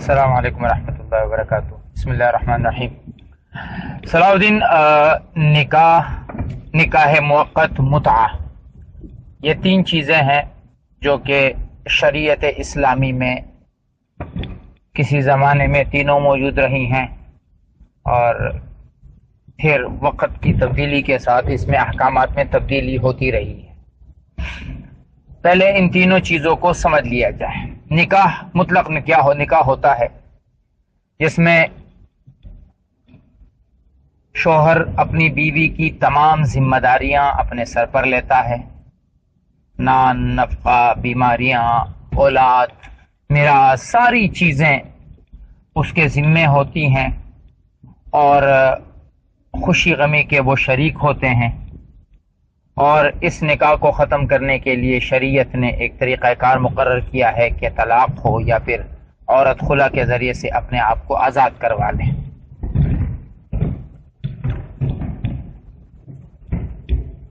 السلام علیکم ورحمۃ اللہ وبرکاتہ۔ بسم اللہ الرحمن الرحیم۔ صلاح الدین، نکاح موقت، متعہ، یہ تین چیزیں ہیں جو کہ شریعت اسلامی میں کسی زمانے میں تینوں موجود رہی ہیں، اور پھر وقت کی تبدیلی کے ساتھ اس میں احکامات میں تبدیلی ہوتی رہی ہے۔ پہلے ان تینوں چیزوں کو سمجھ لیا جائے۔ نکاح مطلق نکاح ہوتا ہے جس میں شوہر اپنی بیوی کی تمام ذمہ داریاں اپنے سر پر لیتا ہے، نان، نفقہ، بیماریاں، اولاد، میراث، ساری چیزیں اس کے ذمے ہوتی ہیں، اور خوشی غمی کے وہ شریک ہوتے ہیں۔ اور اس نکاح کو ختم کرنے کے لیے شریعت نے ایک طریقہ کار مقرر کیا ہے کہ طلاق ہو یا پھر عورت خلا کے ذریعے سے اپنے آپ کو آزاد کروا لے۔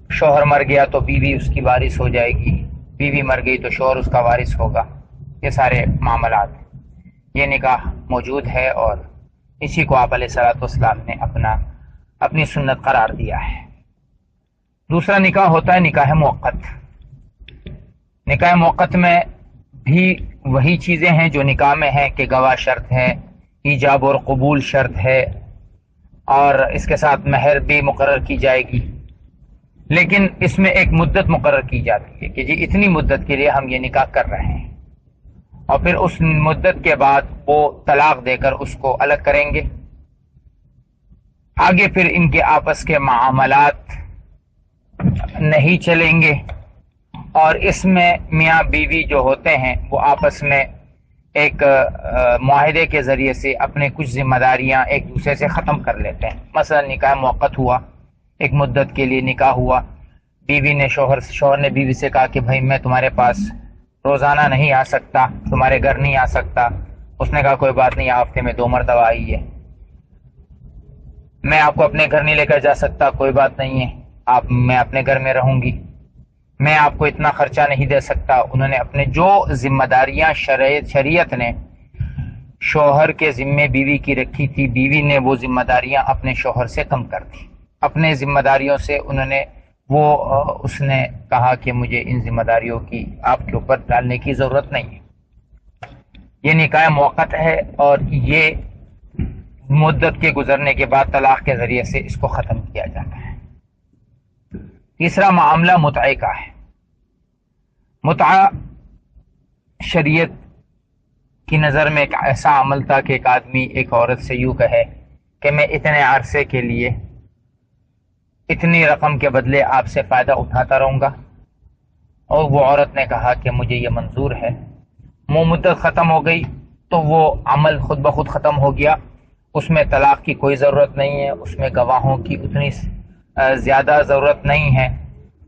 شوہر مر گیا تو بیوی اس کی وارث ہو جائے گی، بیوی مر گئی تو شوہر اس کا وارث ہوگا۔ یہ سارے معاملات، یہ نکاح موجود ہے، اور اسی کو آپ علیہ الصلوۃ والسلام نے اپنی سنت قرار دیا ہے۔ دوسرا نکاح ہوتا ہے نکاح موقت۔ نکاح موقت میں بھی وہی چیزیں ہیں جو نکاح میں ہیں کہ گواہ شرط ہے، ایجاب اور قبول شرط ہے، اور اس کے ساتھ مہر بھی مقرر کی جائے گی، لیکن اس میں ایک مدت مقرر کی جاتی ہے کہ جی اتنی مدت کے لیے ہم یہ نکاح کر رہے ہیں، اور پھر اس مدت کے بعد وہ طلاق دے کر اس کو الگ کریں گے۔ آگے پھر ان کے آپس کے معاملات نہیں چلیں گے، اور اس میں میاں بیوی جو ہوتے ہیں وہ آپس میں ایک معاہدے کے ذریعے سے اپنے کچھ ذمہ داریاں ایک دوسرے سے ختم کر لیتے ہیں۔ مثلا نکاح موقت ہوا، ایک مدت کے لیے نکاح ہوا، بیوی نے شوہر نے بیوی سے کہا کہ بھائی میں تمہارے پاس روزانہ نہیں آ سکتا، تمہارے گھر نہیں آ سکتا۔ اس نے کہا کوئی بات نہیں، ہفتے میں 2 مرتبہ آئیے۔ میں آپ کو اپنے گھر نہیں لے کر جا سکتا، کوئی بات نہیں ہے، میں اپنے گھر میں رہوں گی، میں آپ کو اتنا خرچہ نہیں دے سکتا۔ انہوں نے اپنے جو ذمہ داریاں شریعت نے شوہر کے ذمے بیوی کی رکھی تھی، بیوی نے وہ ذمہ داریاں اپنے شوہر سے کم کر دی۔ اپنے ذمہ داریوں سے اس نے کہا کہ مجھے ان ذمہ داریوں کی آپ کے اوپر ڈالنے کی ضرورت نہیں ہے۔ یہ نکاح موقت ہے، اور یہ مدت کے گزرنے کے بعد طلاق کے ذریعے سے اس کو ختم کیا جاتا ہے۔ تیسرا معاملہ متعہ کا ہے۔ متعہ شریعت کی نظر میں ایک ایسا عمل تھا کہ ایک آدمی ایک عورت سے یوں کہے کہ میں اتنے عرصے کے لیے اتنی رقم کے بدلے آپ سے فائدہ اٹھاتا رہوں گا، اور وہ عورت نے کہا کہ مجھے یہ منظور ہے۔ وہ مدت ختم ہو گئی تو وہ عمل خود بخود ختم ہو گیا، اس میں طلاق کی کوئی ضرورت نہیں ہے، اس میں گواہوں کی اتنی زیادہ ضرورت نہیں ہے،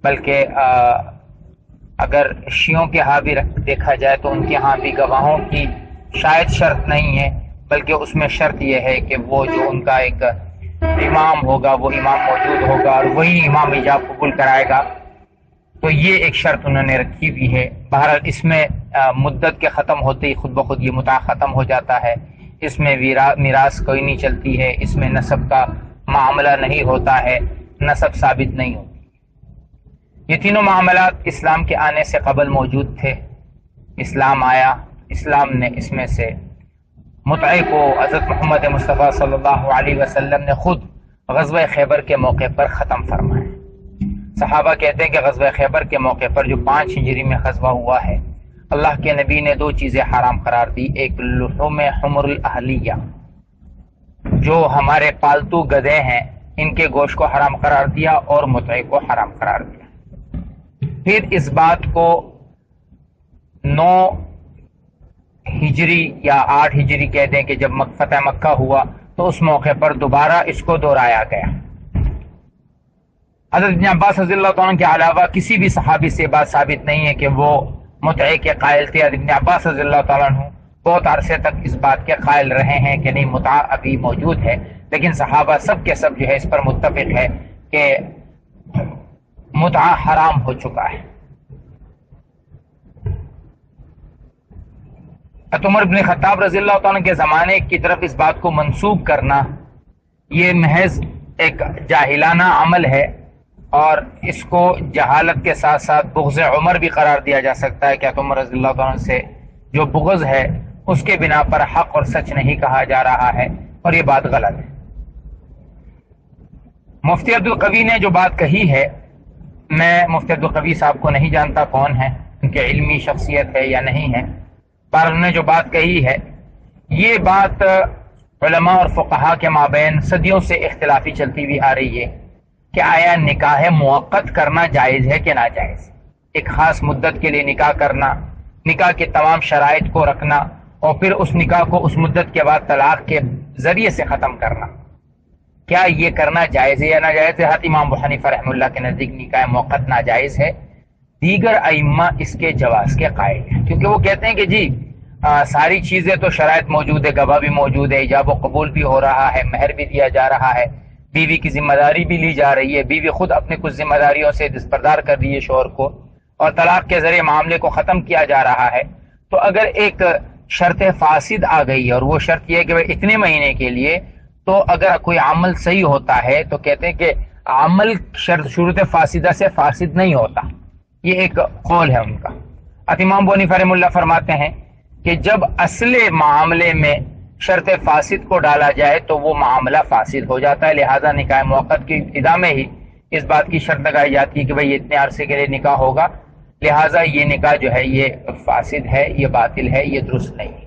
بلکہ اگر شیعوں کے ہاں بھی دیکھا جائے تو ان کے ہاں بھی گواہوں کی شاید شرط نہیں ہے، بلکہ اس میں شرط یہ ہے کہ وہ جو ان کا ایک امام ہوگا وہ امام موجود ہوگا، اور وہی امام ایجاب قبول کرائے گا۔ تو یہ ایک شرط انہوں نے رکھی ہوئی ہے۔ بہرحال اس میں مدت کے ختم ہوتے ہی خود بخود یہ متعہ ختم ہو جاتا ہے۔ اس میں میراث کوئی نہیں چلتی ہے، اس میں نسب کا معاملہ نہیں ہوتا ہے، نسب ثابت نہیں ہوتی۔ یہ تینوں معاملات اسلام کے آنے سے قبل موجود تھے۔ اسلام آیا، اسلام نے اس میں سے متعہ کو حضرت محمد مصطفیٰ صلی اللہ علیہ وسلم نے خود غزوہ خیبر کے موقع پر ختم فرمایا۔ صحابہ کہتے ہیں کہ غزوہ خیبر کے موقع پر جو 5 ہجری میں غزوہ ہوا ہے، اللہ کے نبی نے 2 چیزیں حرام قرار دی۔ ایک لحوم حمر الاہلیہ، جو ہمارے پالتو گدھے ہیں ان کے گوشت کو حرام قرار دیا، اور متعہ کو حرام قرار دیا۔ پھر اس بات کو 9 ہجری یا 8 ہجری کہہ دیں کہ جب فتح مکہ ہوا تو اس موقع پر دوبارہ اس کو دہرایا گیا۔ حضرت ابن عباس رضی اللہ تعالیٰ کے علاوہ کسی بھی صحابی سے بات ثابت نہیں ہے کہ وہ متعہ کے قائل تھے۔ حضرت ابن عباس رضی اللہ تعالیٰ عنہ بہت عرصے تک اس بات کے قائل رہے ہیں کہ نہیں، متعہ ابھی موجود ہے، لیکن صحابہ سب کے سب جو ہے اس پر متفق ہے کہ متعہ حرام ہو چکا ہے۔ عمر بن خطاب رضی اللہ تعالیٰ کے زمانے کی طرف اس بات کو منسوب کرنا یہ محض ایک جاہلانہ عمل ہے، اور اس کو جہالت کے ساتھ ساتھ بغض عمر بھی قرار دیا جا سکتا ہے کہ عمر رضی اللہ تعالیٰ سے جو بغض ہے اس کے بنا پر حق اور سچ نہیں کہا جا رہا ہے، اور یہ بات غلط ہے۔ مفتی عبدالقوی نے جو بات کہی ہے، میں مفتی عبدالقوی صاحب کو نہیں جانتا کون ہے، ان کی علمی شخصیت ہے یا نہیں ہے، پر انہوں نے جو بات کہی ہے یہ بات علماء اور فقہا کے مابین صدیوں سے اختلافی چلتی بھی آ رہی ہے کہ آیا نکاح موقت کرنا جائز ہے کہ ناجائز۔ ایک خاص مدت کے لیے نکاح کرنا، نکاح کے تمام شرائط کو رکھنا، اور پھر اس نکاح کو اس مدت کے بعد طلاق کے ذریعے سے ختم کرنا، کیا یہ کرنا جائز ہے یا ناجائز ہے؟ حضرت امام ابو حنیفہ رحمہ اللہ کے نزدیک نکاح موقت ناجائز ہے۔ دیگر ائمہ اس کے جواز کے قائل ہیں، کیونکہ وہ کہتے ہیں کہ جی ساری چیزیں تو شرائط موجود ہے، گواہ بھی موجود ہے، ایجاب و قبول بھی ہو رہا ہے، مہر بھی دیا جا رہا ہے، بیوی کی ذمہ داری بھی لی جا رہی ہے، بیوی خود اپنے کچھ ذمہ داریوں سے دستبردار کر رہی ہے شوہر کو، اور طلاق کے ذریعے معاملے کو ختم کیا جا رہا ہے۔ تو اگر ایک شرط فاسد آ گئی ہے، اور وہ شرط یہ ہے کہ اتنے مہینے کے لیے، تو اگر کوئی عمل صحیح ہوتا ہے تو کہتے ہیں کہ عمل شروط فاسدہ سے فاسد نہیں ہوتا، یہ ایک قول ہے ان کا۔ امام ابو حنیفہ رحمہ اللہ فرماتے ہیں کہ جب اصل معاملے میں شرط فاسد کو ڈالا جائے تو وہ معاملہ فاسد ہو جاتا ہے، لہذا نکاح موقت کی ابتدا میں ہی اس بات کی شرط لگائی جاتی ہے کہ بھئی اتنے عرصے کے لیے نکاح ہوگا، لہذا یہ نکاح جو ہے یہ فاسد ہے، یہ باطل ہے، یہ درست نہیں ہے۔